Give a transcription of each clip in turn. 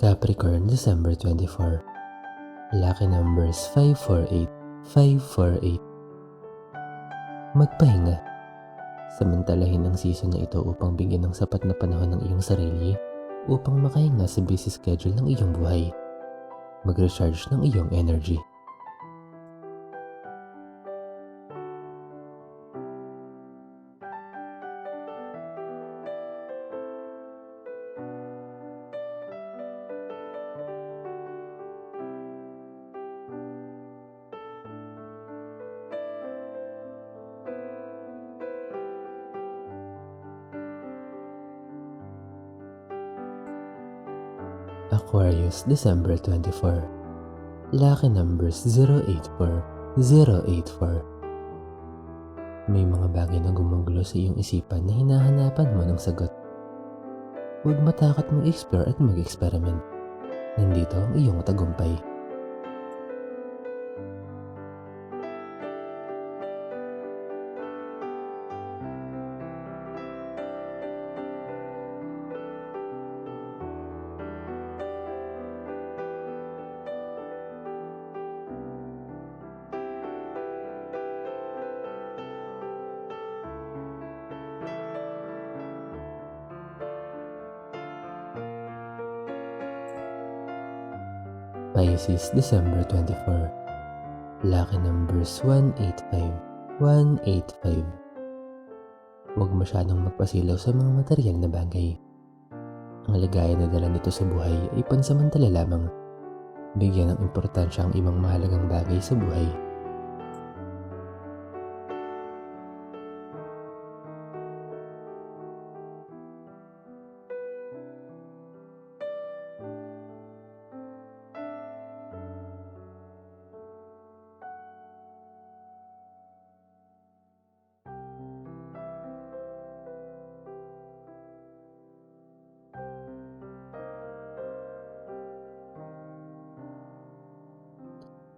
Capricorn, December 24. Lucky numbers 548, 548. Magpahinga. Samantalahin ang season na ito upang bigyan ng sapat na panahon ng iyong sarili upang makahinga sa busy schedule ng iyong buhay. Mag-recharge ng iyong energy. Aquarius, December 24. Lucky numbers 084, 084. May mga bagay na gumugulo sa iyong isipan na hinahanapan mo ng sagot. Huwag matakot mag-explore at mag-experiment. Nandito ang iyong tagumpay. Pisces, December 24. Lucky numbers 185, 185. Huwag masyadong magpasilaw sa mga materyal na bagay. Ang ligaya na dala nito sa buhay ay pansamantala lamang. Bigyan ng importansya ang ibang mahalagang bagay sa buhay.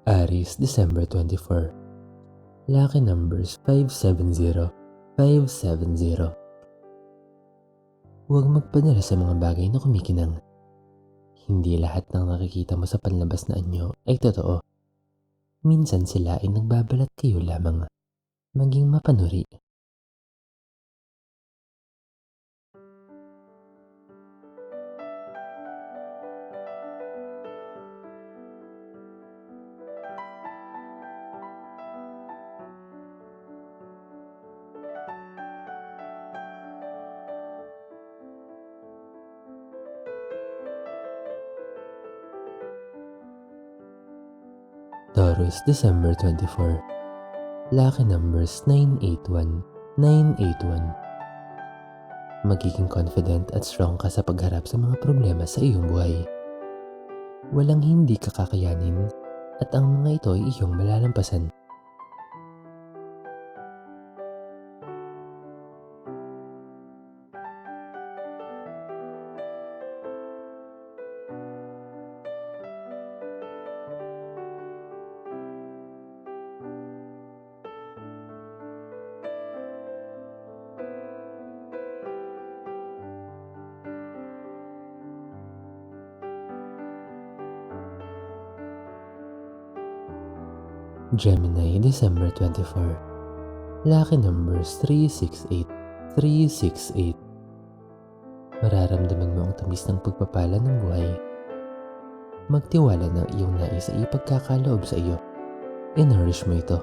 Aries, December 24. Lucky numbers 570, 570. Huwag magpadala sa mga bagay na kumikinang. Hindi lahat ng nakikita mo sa panlabas na anyo ay totoo. Minsan sila ay nagbabalat kayo lamang. Maging mapanuri. Taurus, December 24. Lucky numbers 981, 981. Magiging confident at strong ka sa pagharap sa mga problema sa iyong buhay. Walang hindi kakakayanin at ang mga ito ay iyong malalampasan. Gemini, December 24. Lucky numbers 368, 368. Mararamdaman mo ang tamis ng pagpapala ng buhay. Magtiwala na iyong nais ay ipagkakaloob sa iyo. I-nourish mo ito.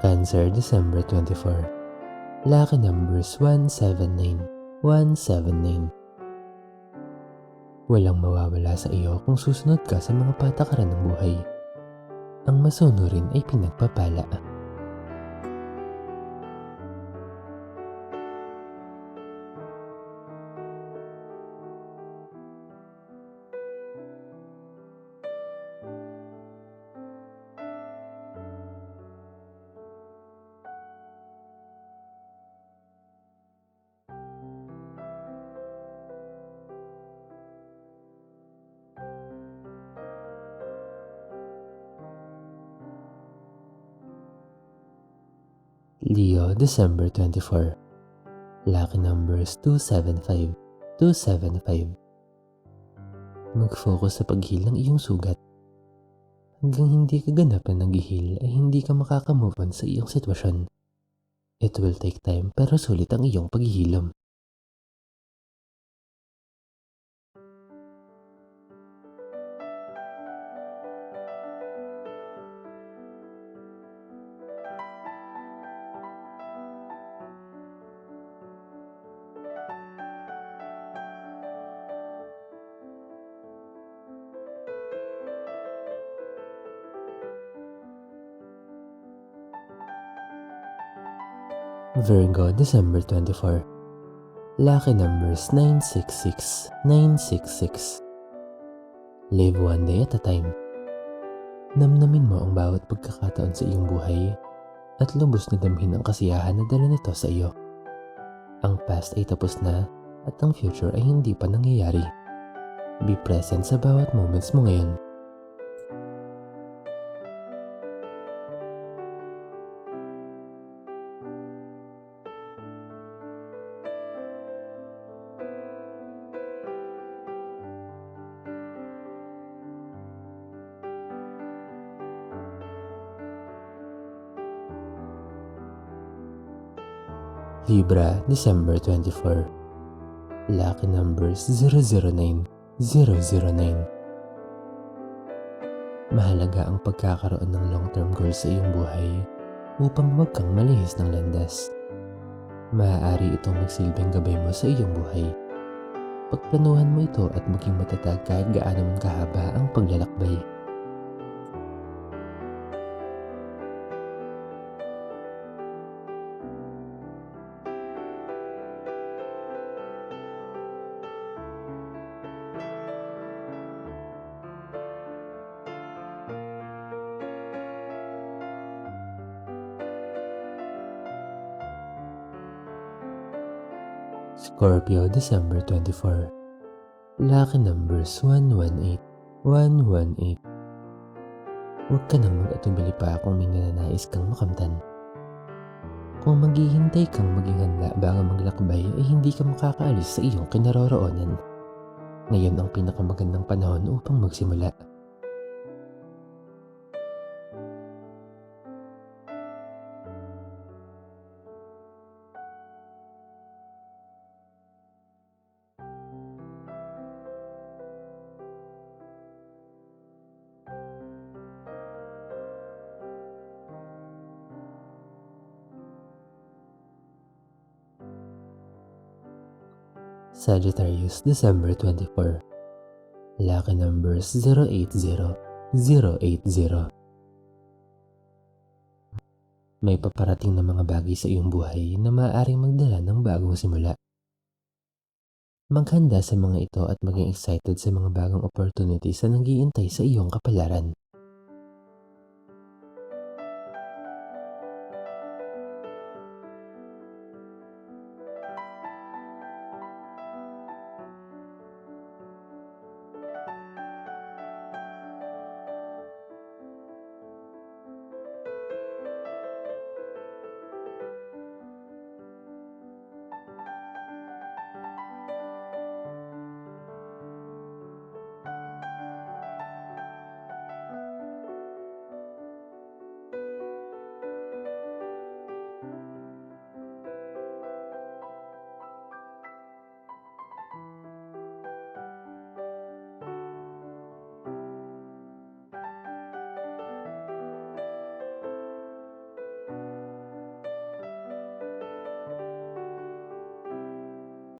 Cancer, December 24. Lucky numbers 179, 179. Walang mawawala sa iyo kung susunod ka sa mga patakaran ng buhay. Ang masunurin ay pinagpapala. Leo, December 24. Lucky numbers 275, 275. Mag-focus sa pag-heal ng iyong sugat. Hanggang hindi ka ganap na nag-heal ay hindi ka makakamove on sa iyong sitwasyon. It will take time pero sulit ang iyong paghihilom. Virgo, December 24. Lucky numbers 966, 966. Live one day at a time. Namnamin mo ang bawat pagkakataon sa iyong buhay at lubos na damhin ang kasiyahan na dala nito sa iyo. Ang past ay tapos na at ang future ay hindi pa nangyayari. Be present sa bawat moments mo ngayon. Libra, December 24. Lucky numbers 009, 009. Mahalaga ang pagkakaroon ng long-term goals sa iyong buhay upang huwag kang malihis ng landas. Maaari itong magsilbing gabay mo sa iyong buhay. Pagplanuhan mo ito at maging matatag kahit gaano man kahaba ang paglalakbay. Scorpio, December 24. Lucky numbers 118, 118. Huwag ka nang mag-atubili pa kung may nananais kang makamtan. Kung maghihintay kang maging handa bago maglakbay ay hindi ka makakaalis sa iyong kinaroroonan. Ngayon ang pinakamagandang panahon upang magsimula. Sagittarius, December 24. Lucky numbers 080, 080. May paparating na mga bagay sa iyong buhay na maaaring magdala ng bagong simula. Maghanda sa mga ito at maging excited sa mga bagong opportunities na nag-iintay sa iyong kapalaran.